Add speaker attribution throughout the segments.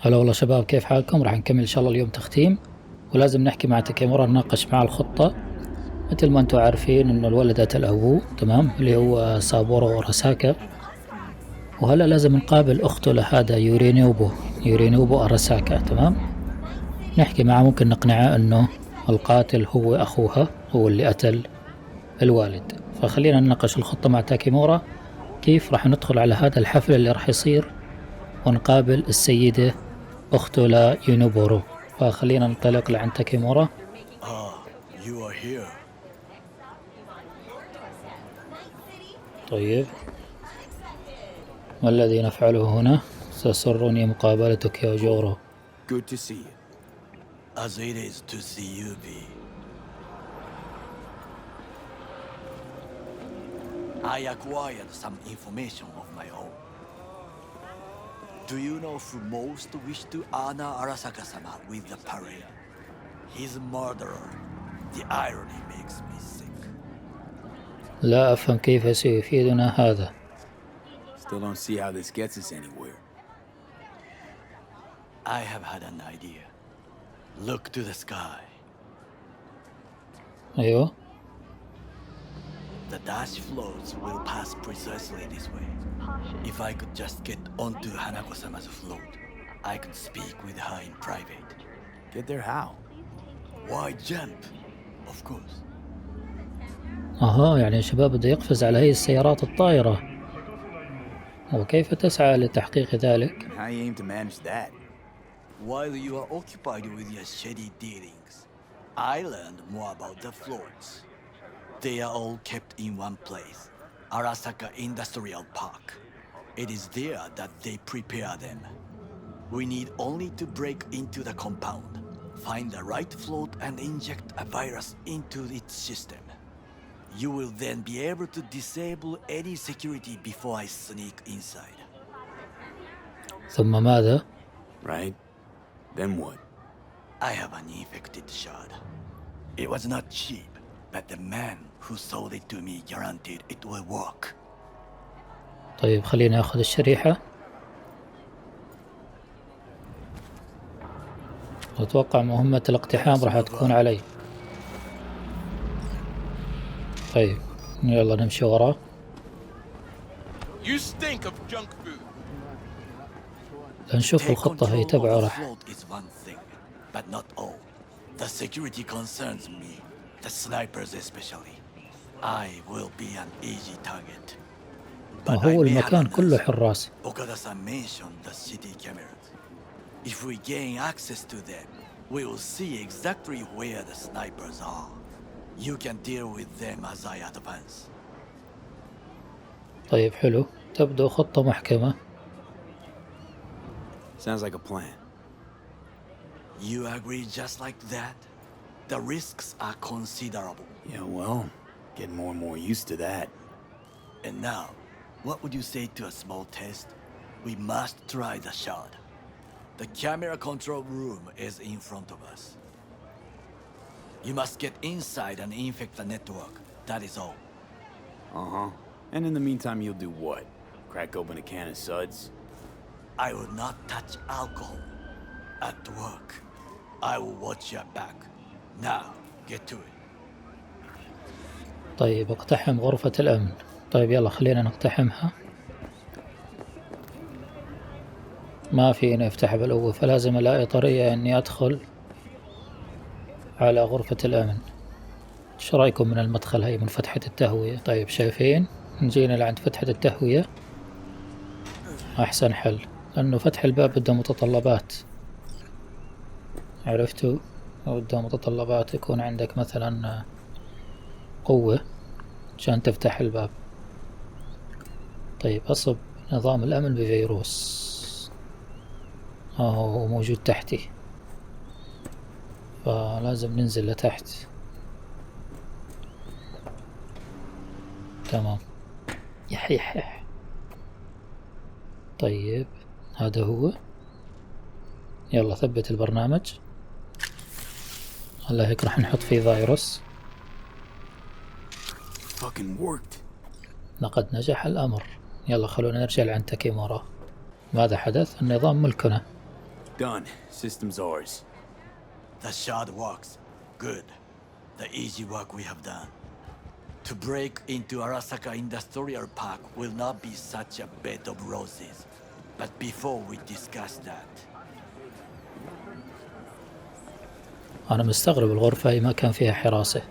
Speaker 1: هلا والله شباب، كيف حالكم؟ راح نكمل ان شاء الله اليوم تختيم، ولازم نحكي مع تاكيمورا نناقش معاه الخطة. مثل ما انتم عارفين انه الولد قتل ابوه، تمام، اللي هو سابورو أراساكا، وهلا لازم نقابل اخته لهذا يورينوبو أراساكا، تمام. نحكي معاه، ممكن نقنعه انه القاتل هو اخوها، هو اللي قتل الوالد. فخلينا نناقش الخطة مع تاكيمورا، كيف راح ندخل على هذا الحفل اللي راح يصير ونقابل السيدة أخته ليونوبورو. فخلينا ننطلق لعند تاكيمورا. طيب، ما الذي نفعله هنا؟ سيسرني مقابلتك يا جورو.
Speaker 2: Good to see you. As it is to see you, V. I acquired some information of my own. Do you know who most wished to honor Arasaka-sama with the parade? His murderer. The irony makes me sick.
Speaker 1: لا أفهم كيف سيفيدنا هذا.
Speaker 3: Still don't see how this gets us anywhere.
Speaker 2: I have had an idea. Look to the sky.
Speaker 1: أيوه.
Speaker 2: The dash floats will pass precisely this way. If I could just get onto Hanako-sama's float, I could speak with her in private.
Speaker 3: Get there how?
Speaker 2: Why jump? Of course.
Speaker 1: أها، يعني الشباب بده يقفز على هي السيارات الطائرة. وكيف تسعى لتحقيق ذلك؟
Speaker 3: How you aim to manage that?
Speaker 2: While you are occupied with your shady dealings, I learned more about the floats. They are all kept in one place, Arasaka Industrial Park. It is there that they prepare them. We need only to break into the compound, find the right float and inject a virus into its system. You will then be able to disable any security before I sneak inside.
Speaker 1: ثم ماذا؟
Speaker 3: Right. Then what?
Speaker 2: I have an infected shard. It was not cheap, but the man who sold it to me guaranteed it will work.
Speaker 1: طيب خلينا ناخذ الشريحة. أتوقع مهمة الاقتحام راح تكون علي. طيب يلا نمشي وراه. لنشوف الخطة هي تبعه. راح
Speaker 2: The security concerns me, the snipers especially. I will be an easy target.
Speaker 1: وهو المكان كله حراس.
Speaker 2: Okada-san mentioned the city cameras. If we gain access to them, we will see exactly where the snipers are. You can deal with them as I advance.
Speaker 1: طيب حلو، تبدو خطة محكمة.
Speaker 3: Sounds like a plan.
Speaker 2: You agree just like that? The risks are considerable.
Speaker 3: Yeah, well, getting more and more used to that.
Speaker 2: And now, what would you say to a small test? We must try the shard. The camera control room is in front of us. You must get inside and infect the network. That is all.
Speaker 3: Uh-huh. And in the meantime, you'll do what? Crack open a can of suds?
Speaker 2: I will not touch alcohol. At work, I will watch your back. Now, get to it.
Speaker 1: طيب اقتحم غرفة الأمن. طيب يلا خلينا نقتحمها. ما فينا نفتح بالقوة، فلازم ألاقي طريقة إني أدخل على غرفة الأمن. ايش رأيكم من المدخل هاي من فتحة التهوية؟ طيب شايفين، نجينا لعند فتحة التهوية أحسن حل، لأنه فتح الباب بده متطلبات. عرفتوا؟ بده متطلبات، يكون عندك مثلا قوة عشان تفتح الباب. طيب أصب نظام الأمن بفيروس. هو موجود تحتي، فلازم ننزل لتحت. تمام. يح. طيب هذا هو. يلا ثبت البرنامج. هلا هيك راح نحط فيه فيروس. لقد نجح الأمر. يلا خلونا نرجع لعند تاكيمورا. ماذا حدث؟ النظام ملكنا.
Speaker 3: Done. System's ours.
Speaker 2: The shard works. Good. The easy work we have done. To break into Arasaka Industrial Park will not be such a bed of roses. But before we discuss that,
Speaker 1: أنا مستغرب الغرفة هي ما كان فيها حراسة.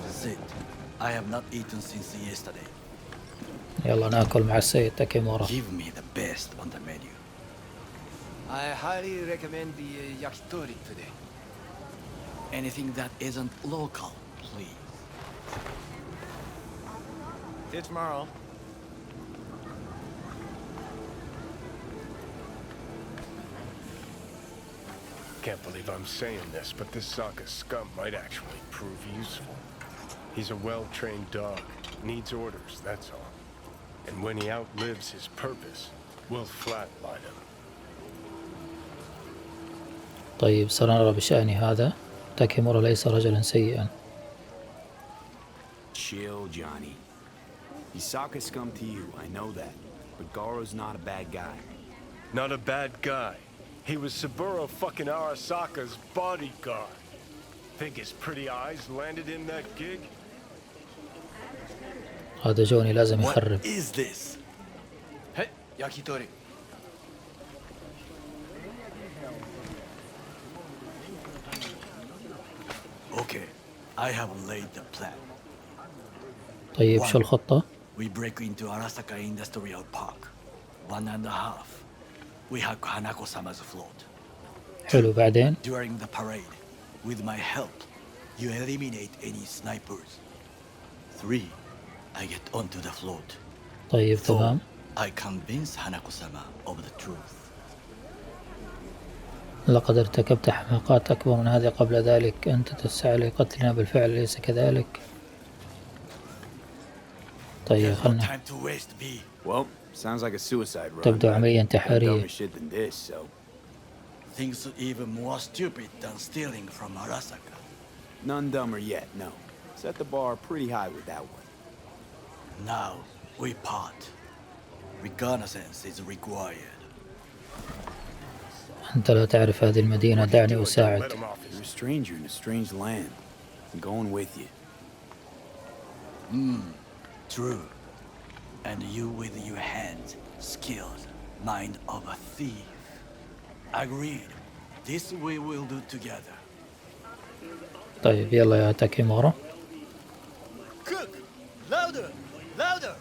Speaker 2: sit. I have not eaten since yesterday.
Speaker 1: يلا ناكل مع السيد تاكيمورا.
Speaker 2: Give me the best on the menu.
Speaker 4: I highly recommend the yakitori today.
Speaker 2: Anything that isn't local, please.
Speaker 4: See you tomorrow.
Speaker 5: Can't believe I'm saying this, but this Sokka scum might actually prove useful. He's a well-trained dog, needs orders, that's all. And when he outlives his purpose, we'll flatline him.
Speaker 1: طيب سنرى بشأن هذا. تاكيمورا ليس رجلا سيئا.
Speaker 3: Chill, Johnny. He's Sokka scum to you, I know that. But Garo's not a bad guy.
Speaker 5: Not a bad guy. He was Saburo fucking Arasaka's bodyguard. Think his pretty eyes landed him that gig?
Speaker 1: هذا جوني لازم
Speaker 2: What
Speaker 1: يخرب.
Speaker 2: is this?
Speaker 4: Hey, yakitori.
Speaker 2: Okay, I have laid the plan.
Speaker 1: طيب شو الخطة؟
Speaker 2: We break into Arasaka Industrial Park. 1.5. We hack Hanako-sama's float.
Speaker 1: حلو بعدين.
Speaker 2: During the parade, with my help, you eliminate any snipers. 3. I get onto the float.
Speaker 1: طيب
Speaker 2: 4.
Speaker 1: تمام.
Speaker 2: I convince Hanako-sama of the truth.
Speaker 1: لقد ارتكبت حماقات أكبر من هذه قبل ذلك. أنت تسعى لقتلنا بالفعل أليس كذلك؟ طيب
Speaker 2: There's no
Speaker 1: خلنا.
Speaker 2: time to waste, B.
Speaker 3: Well, sounds like a suicide run.
Speaker 1: تبدو
Speaker 3: but
Speaker 1: عملية
Speaker 3: no
Speaker 1: انتحارية.
Speaker 3: dumber shit than this, so.
Speaker 2: Things even more stupid than stealing from Arasaka.
Speaker 3: None dumber yet, no. Set the bar pretty high with that one.
Speaker 2: Now, we part. Reconnaissance is required.
Speaker 1: أنت لا تعرف هذه المدينة. دعني
Speaker 5: Let
Speaker 1: أساعد.
Speaker 5: him off his...
Speaker 3: You're a stranger in a strange land. I'm going with you.
Speaker 2: True. And you with your hands, skills, mind of a thief. Agreed. This we will do together.
Speaker 1: طيب يلا يا تاكيمورا.
Speaker 2: Cook! Louder! Louder!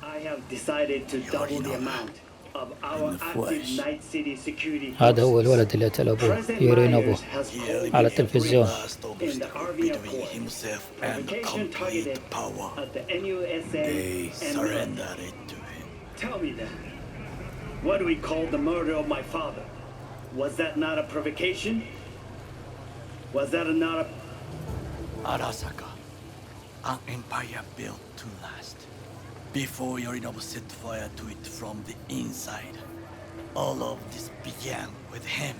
Speaker 6: I have decided to double the amount of our
Speaker 3: In the
Speaker 6: active
Speaker 3: flesh.
Speaker 6: Night City security
Speaker 1: هذا هو
Speaker 6: forces.
Speaker 1: الولد اللي قتل أبوه.
Speaker 6: President
Speaker 1: يورين
Speaker 6: Myers
Speaker 1: أبوه
Speaker 6: has
Speaker 2: He
Speaker 6: called
Speaker 1: على
Speaker 6: me a
Speaker 1: التلفزيون.
Speaker 2: last obstacle between himself and
Speaker 6: provocation targeted
Speaker 2: complete power.
Speaker 6: at the NUSA
Speaker 3: They
Speaker 6: and
Speaker 2: Surrender it to him.
Speaker 6: Tell me then, what do we call the murder of my father? Was that not a provocation? Was that not a...
Speaker 2: Arasaka, an empire built to last. Before Yorinobu set fire to it from the inside, all of this began with him.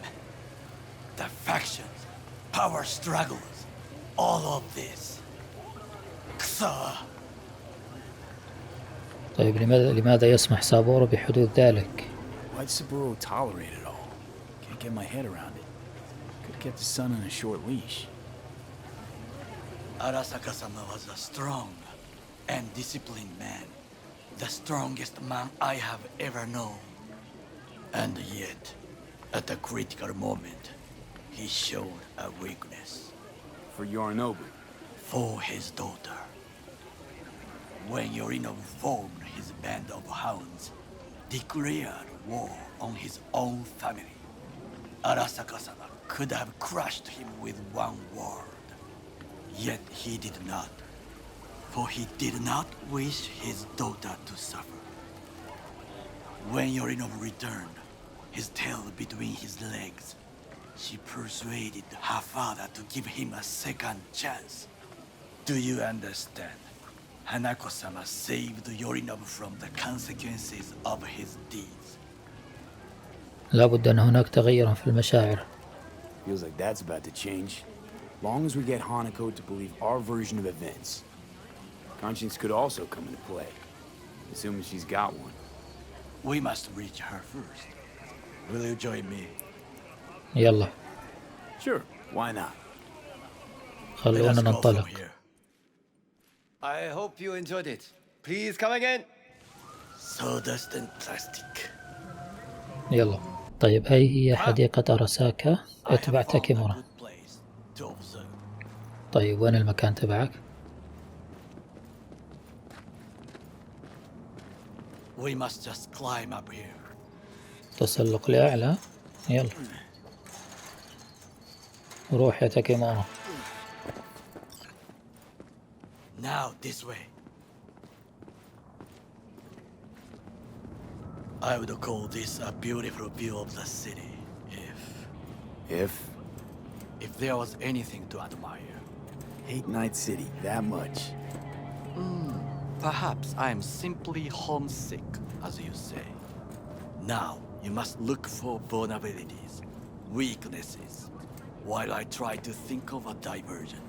Speaker 2: The factions, power struggles, all of this. Ksa.
Speaker 1: طيب لماذا يسمح سابورو بحدوث ذلك؟
Speaker 3: Why'd Saburo tolerate it all? Can't get my head around it. Could've kept his son on a short leash.
Speaker 2: Arasaka-sama was a strong and disciplined man. The strongest man I have ever known. And yet, at a critical moment, he showed a weakness.
Speaker 3: For Yorinobu.
Speaker 2: For his daughter. When Yorinobu formed his band of hounds, declared war on his own family, Arasaka-sama could have crushed him with one word. Yet he did not, for he did not wish his daughter to suffer. When Yorinobu returned, his tail between his legs, she persuaded her father to give him a second chance. Do you understand? Hanako-sama saved Yorinobu from the consequences of his deeds.
Speaker 1: لا بد أن هناك تغيرا في المشاعر.
Speaker 3: Feels like that's about to change. Long as we get Hanako to believe our version of events. Conscience could also come into play. Assuming she's got one.
Speaker 2: We must reach her first. Will you join me?
Speaker 1: يلا
Speaker 3: Sure, why not?
Speaker 2: Let
Speaker 1: خلونا
Speaker 2: us go from
Speaker 1: ننطلق.
Speaker 2: here.
Speaker 4: I hope you enjoyed it. Please come again.
Speaker 2: Sawdust and plastic.
Speaker 1: يلا. طيب هاي هي حديقة أراساكا
Speaker 2: I have
Speaker 1: تبع
Speaker 2: found a
Speaker 1: تاكيمورا.
Speaker 2: good place to observe.
Speaker 1: طيب وين المكان تبعك؟
Speaker 2: We must just climb up here.
Speaker 1: تسلق لأعلى. يلا روح يا تاكيمورا.
Speaker 2: Now this way. I would call this a beautiful view of the city if there was anything to admire.
Speaker 3: Hate Night City that much.
Speaker 2: Perhaps I am simply homesick, as you say. Now, you must look for vulnerabilities, weaknesses, while I try to think of a diversion.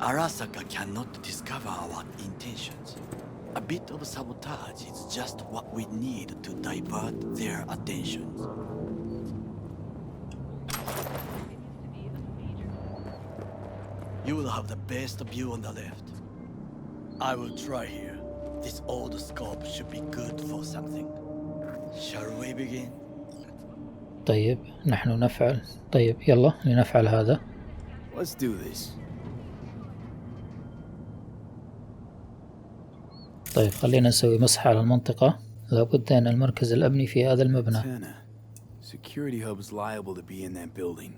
Speaker 2: Arasaka cannot discover our intentions. A bit of sabotage is just what we need to divert their attentions. You will have the best view on the left. I will try here. This old scope should be good for something. Shall we begin?
Speaker 1: طيب نحن نفعل. طيب يلا لنفعل هذا.
Speaker 3: Let's do this.
Speaker 1: طيب خلينا نسوي مسح على المنطقة. لابد أن المركز الأمني في هذا المبنى.
Speaker 3: Antenna. Security hub's liable to be in that building.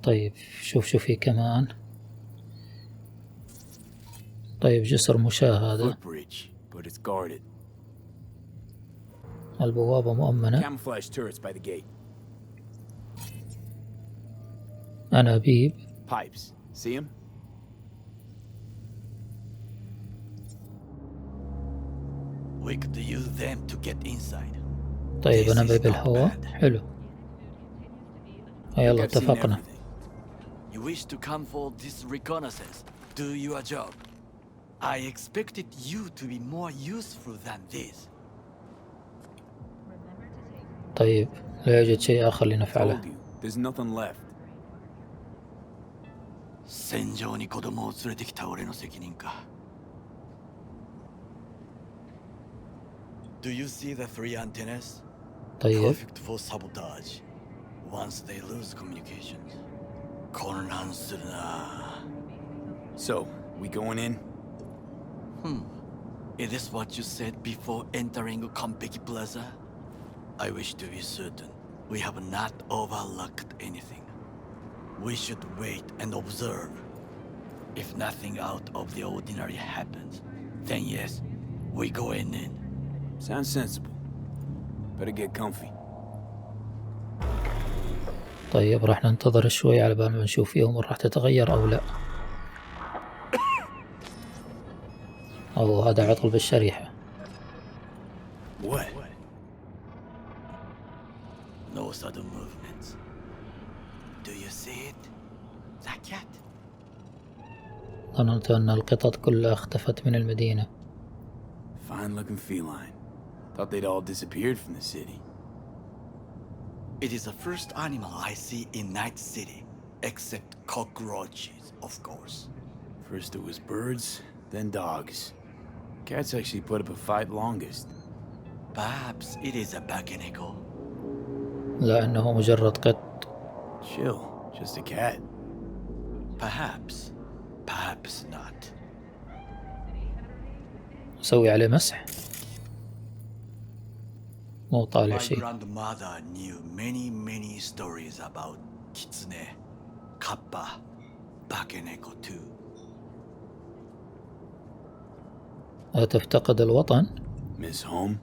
Speaker 1: طيب شوف في كمان. طيب جسر مشاهدة.
Speaker 3: Footbridge, but it's guarded.
Speaker 1: البوابة مؤمنة.
Speaker 3: Camouflage turrets by the gate.
Speaker 1: أنابيب.
Speaker 3: Pipes. See them?
Speaker 2: We could use them to get inside.
Speaker 1: طيب
Speaker 2: This is
Speaker 1: أنابيب
Speaker 2: not
Speaker 1: الهواء.
Speaker 2: bad.
Speaker 1: حلو. يلا
Speaker 3: I've seen
Speaker 1: اتفقنا.
Speaker 3: everything.
Speaker 2: You wish to come for this reconnaissance? Do your job. I expected you to be more useful than this.
Speaker 1: طيب لا يوجد شيء آخر لنفعله.
Speaker 3: Told you, there's nothing left.
Speaker 2: 戦場に子供を連れてきた俺の責任か。Do you see the three antennas?
Speaker 1: طيب
Speaker 2: Perfect for sabotage. Once they lose communications. 混乱するな。
Speaker 3: So, we going in?
Speaker 2: Is this what you said before entering Konpeki Plaza? I wish to be certain we have not overlooked anything. We should wait and observe. If nothing out of the ordinary happens, then yes, we go in.
Speaker 3: Sounds sensible. Better get comfy.
Speaker 1: طيب راح ننتظر شوي على بال ما نشوف فيهم راح تتغير أو لا. أو هذا عطل بالشريحة.
Speaker 3: What?
Speaker 2: No sudden movements. Do you see it? The cat?
Speaker 1: ظننت أن القطط كلها اختفت من المدينة.
Speaker 3: Fine looking feline. Thought they'd all disappeared from the city.
Speaker 2: It is the first animal I see in Night City, except cockroaches, of course.
Speaker 3: First it was birds, then dogs. Cats actually put up a fight longest.
Speaker 2: Perhaps it is a bakeneko.
Speaker 1: لا أنه مجرد قط.
Speaker 3: Chill, just a cat.
Speaker 2: Perhaps. Perhaps not.
Speaker 1: أسوي عليه مسح. مو طالع
Speaker 2: My
Speaker 1: شيء.
Speaker 2: grandmother knew many stories about kitsune, kappa, bakeneko too.
Speaker 1: أتفتقد الوطن؟
Speaker 3: Miss home?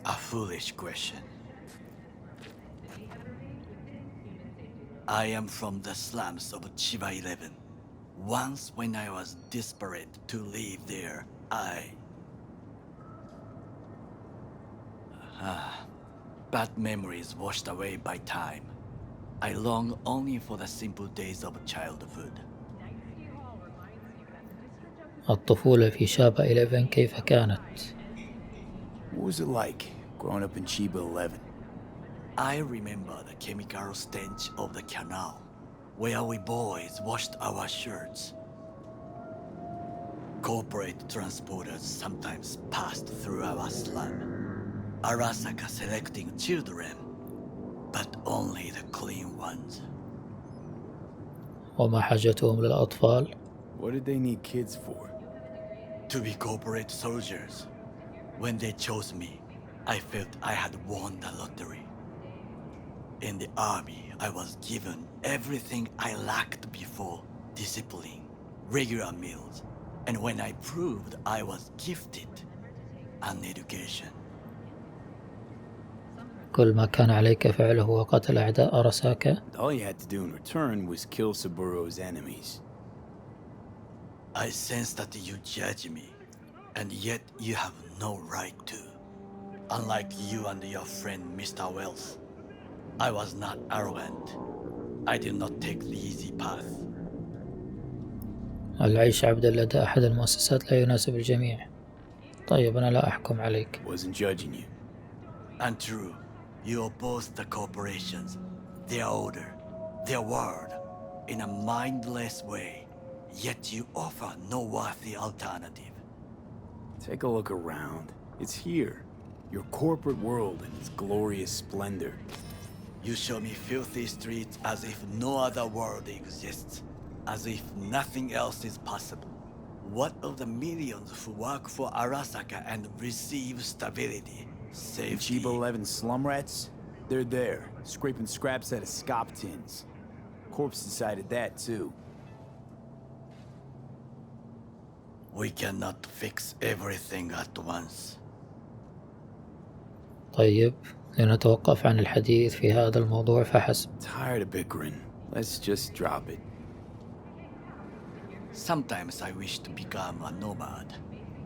Speaker 2: A foolish question. I am from the slums of Chiba 11. Once when I was desperate to leave there, bad memories washed away by time. I long only for the simple days of childhood.
Speaker 1: الطفولة في شابة 11 كيف كانت؟
Speaker 3: What was it like growing up in Chiba 11?
Speaker 2: I remember the chemical stench of the canal, where we boys washed our shirts. Corporate transporters sometimes passed through our slum. Arasaka selecting children, but only the clean ones.
Speaker 1: وما حاجتهم للأطفال؟
Speaker 3: What did they need kids for?
Speaker 2: To be corporate soldiers. When they chose me, I felt I had won the lottery. In the army, I was given everything I lacked before: discipline, regular meals, and when I proved I was gifted, an education.
Speaker 1: كل ما كان عليك فعله هو قتل أعداء أراساكا.
Speaker 3: All you had to do in return was kill Saburo's enemies.
Speaker 2: I sense that you judge me, and yet you have no right to. Unlike you and your friend Mr. Wells, I was not arrogant. I did not take the easy path.
Speaker 1: العيش عبدا لدى أحد المؤسسات لا يناسب الجميع. طيب أنا لا أحكم عليك.
Speaker 3: Wasn't judging you.
Speaker 2: And true, you oppose the corporations, their order, their word, in a mindless way, yet you offer no worthy alternative.
Speaker 3: Take a look around. It's here. Your corporate world in its glorious splendor.
Speaker 2: You show me filthy streets as if no other world exists, as if nothing else is possible. What of the millions who work for Arasaka and receive stability,
Speaker 3: The
Speaker 2: safety?
Speaker 3: Chiba 11 slum rats? They're there, scraping scraps out of scop tins. Corpse decided that too.
Speaker 2: We cannot fix everything at once.
Speaker 1: طيب لنتوقف عن الحديث في هذا الموضوع فحسب.
Speaker 3: Tired of bickering. Let's just drop it.
Speaker 2: Sometimes I wish to become a nomad,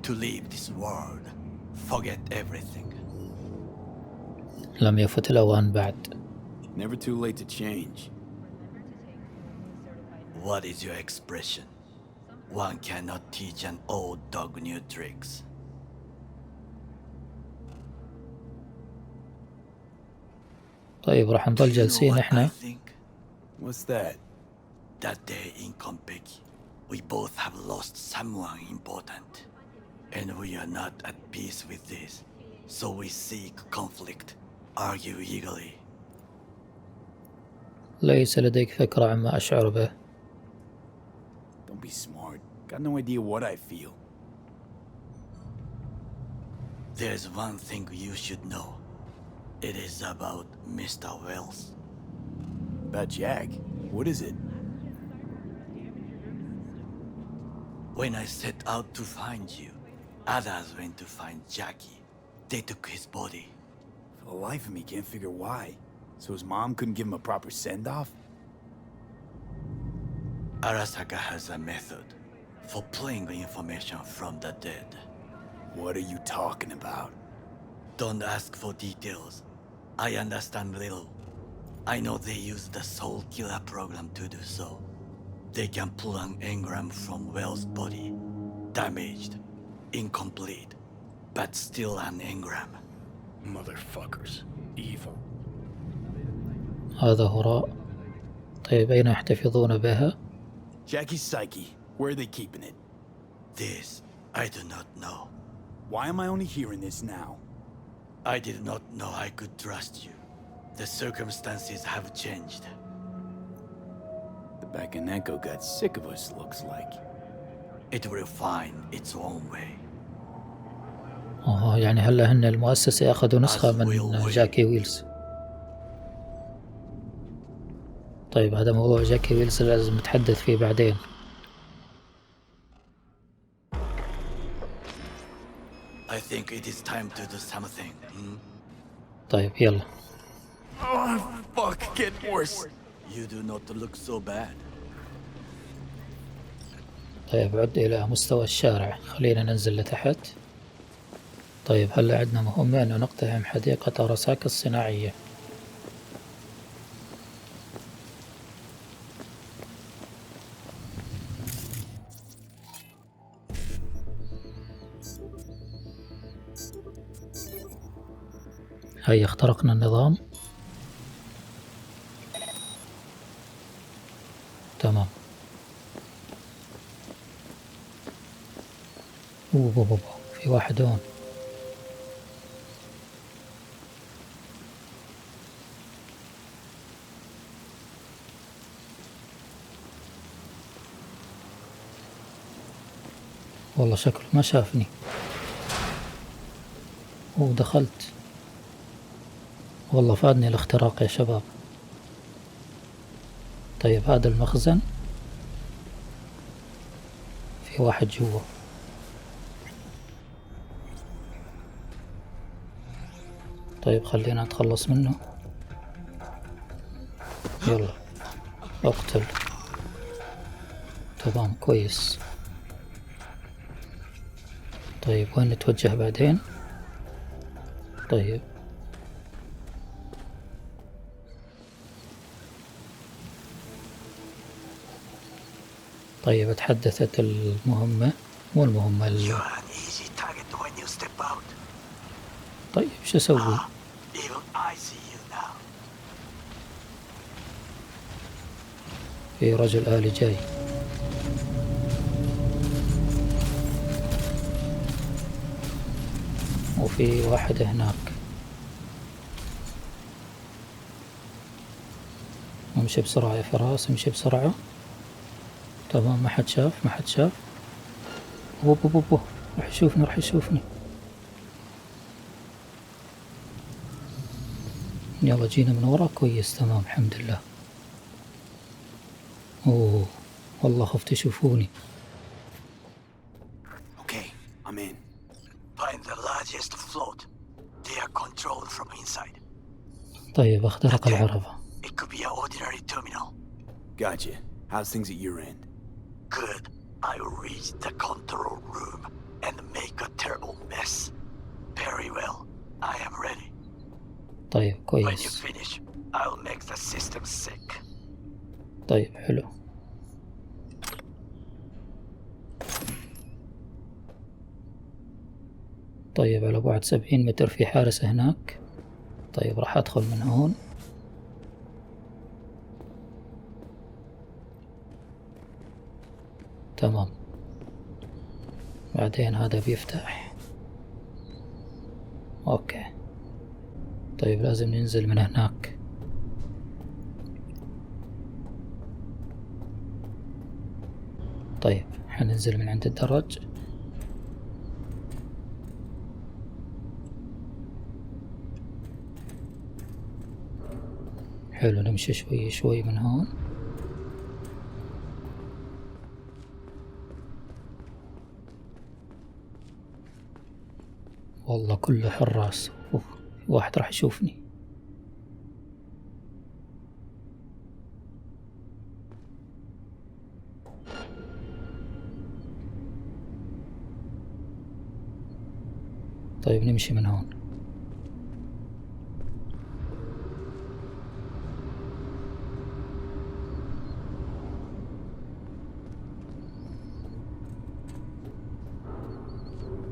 Speaker 2: to leave this world, forget everything.
Speaker 1: لم يفت الأوان بعد.
Speaker 3: Never too late to change.
Speaker 2: What is your expression? One cannot teach an old dog new tricks.
Speaker 1: طيب راح نضل
Speaker 2: You know
Speaker 1: جالسين
Speaker 2: what I
Speaker 1: إحنا.
Speaker 2: think?
Speaker 3: What's that?
Speaker 2: That day in Konpeki, we both have lost someone important. And we are not at peace with this. So we seek conflict, argue eagerly.
Speaker 1: ليس لديك فكرة عما أشعر به.
Speaker 3: Don't be smart. Got no idea what I feel.
Speaker 2: There's one thing you should know. It is about Mr. Wells.
Speaker 3: About Jack? What is it?
Speaker 2: When I set out to find you, others went to find Jackie. They took his body.
Speaker 3: For the life of me, can't figure why. So his mom couldn't give him a proper send-off?
Speaker 2: Arasaka has a method for pulling information from the dead.
Speaker 3: What are you talking about?
Speaker 2: Don't ask for details. I understand little. I know they use the Soul Killer program to do so. They can pull an engram from Wells' body. Damaged, incomplete, but still an engram.
Speaker 5: Motherfuckers. Evil.
Speaker 1: هذا هراء. طيب أين يحتفظون بها؟
Speaker 3: Jackie's psyche. Where are they keeping it?
Speaker 2: This, I do not know.
Speaker 3: Why am I only hearing this now?
Speaker 2: I did not know I could trust you. The circumstances have changed.
Speaker 3: The Bakaneko got sick of us, looks like.
Speaker 2: It will find its own way.
Speaker 1: يعني هلا هن المؤسسة أخذوا نسخة من جاكي ويلز. طيب هذا موضوع جاكي ويلز لازم نتحدث فيه بعدين.
Speaker 2: I think it is time to do something.
Speaker 1: طيب يلا.
Speaker 3: Oh, fuck, get worse.
Speaker 2: You do not look so bad.
Speaker 1: طيب عد إلى مستوى الشارع. خلينا ننزل لتحت. طيب هلا عندنا مهمة أنه نقتحم حديقة أراساكا الصناعية. هيا اخترقنا النظام. تمام. اوه في واحد هون. والله شكله ما شافني. دخلت. والله فادني الاختراق يا شباب. طيب هذا المخزن في واحد جوا. طيب خلينا نتخلص منه. يلا اقتل. تمام كويس. طيب وين نتوجه بعدين؟ طيب اتحدثت المهمة مو المهمة
Speaker 2: You're an easy target when you step out.
Speaker 1: طيب شو اسوي؟
Speaker 2: Even I see you now.
Speaker 1: في رجل آلي جاي. وفي واحد هناك. امشي بسرعة يا فراس، امشي بسرعة. تمام ما حد شاف، ما حد شاف. اوه راح يشوفني، راح يشوفني. يلا جينا من ورا. كويس تمام الحمد لله. اوه والله خفت يشوفوني.
Speaker 3: Okay, I'm in.
Speaker 2: Find the largest float. They are controlled from inside.
Speaker 1: طيب اخترق العربة.
Speaker 2: It could be an ordinary terminal.
Speaker 3: Gotcha. How's things at your end?
Speaker 2: Good. I'll reach the control room and make a terrible mess. Very well. I am ready.
Speaker 1: طيب
Speaker 2: When you
Speaker 1: كويس.
Speaker 2: finish, I'll make the system sick.
Speaker 1: طيب حلو. طيب على بعد 70 متر في حارس هناك. طيب راح ادخل من هون. تمام. بعدين هذا بيفتح. اوكي. طيب لازم ننزل من هناك. طيب حننزل من عند الدرج. حلو نمشي شوي شوي من هون. والله كله حراس. واحد راح يشوفني. طيب نمشي من هون.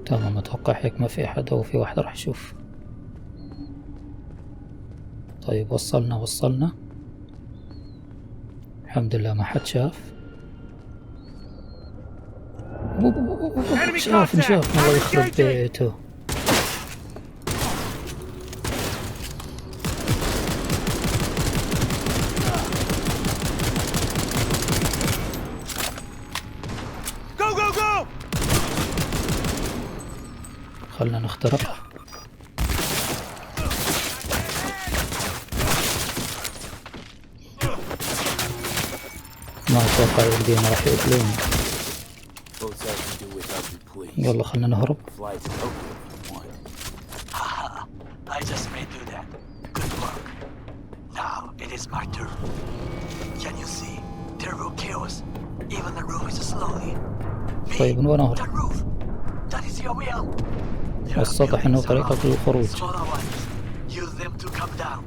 Speaker 1: تمام اتوقع هيك ما في احد او في واحد راح يشوف. طيب وصلنا الحمد لله ما حد شاف. شافني الله يخرب بيته. خلنا نخترق. ما اتوقع يمدينا راح يقتلوني. يلا خلنا نهرب.
Speaker 2: I just may do that. Good work. Now it is my turn. Can you see? Terrible chaos. Even the roof is slowly.
Speaker 1: طيب من وين اهرب؟
Speaker 2: The roof. That is your way out.
Speaker 1: السطح انه طريقة للخروج.
Speaker 2: Smaller ones. Use them to come down.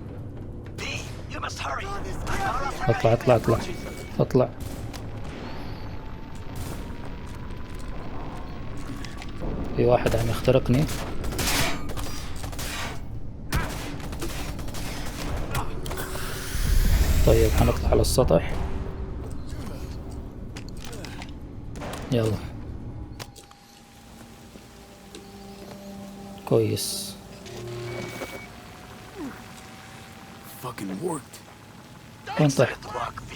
Speaker 2: B, you must hurry.
Speaker 1: اطلع. في واحد عم يخترقني. طيب حنطلع على السطح. يلا كويس.
Speaker 3: Fucking worked.
Speaker 1: وين طحت؟
Speaker 2: Work, V.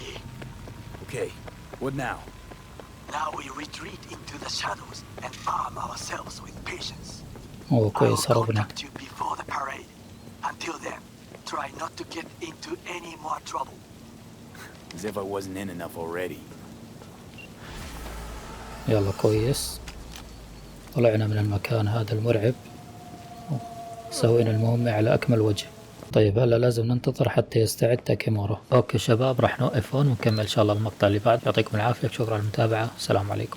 Speaker 3: Okay, what now?
Speaker 2: Now we retreat into the shadows and arm ourselves with patience.
Speaker 1: اوه
Speaker 2: I will
Speaker 1: كويس هربنا.
Speaker 2: contact you before the parade. Until then, try not to get into any more trouble.
Speaker 3: As if I wasn't in enough already.
Speaker 1: يلا كويس. طلعنا من المكان هذا المرعب، سوينا المهمة على أكمل وجه. طيب هلا لازم ننتظر حتى يستعد تاكيمورا. اوكي شباب، راح نوقف هون ونكمل ان شاء الله المقطع اللي بعد. يعطيكم العافية، شكرا على المتابعة، السلام عليكم.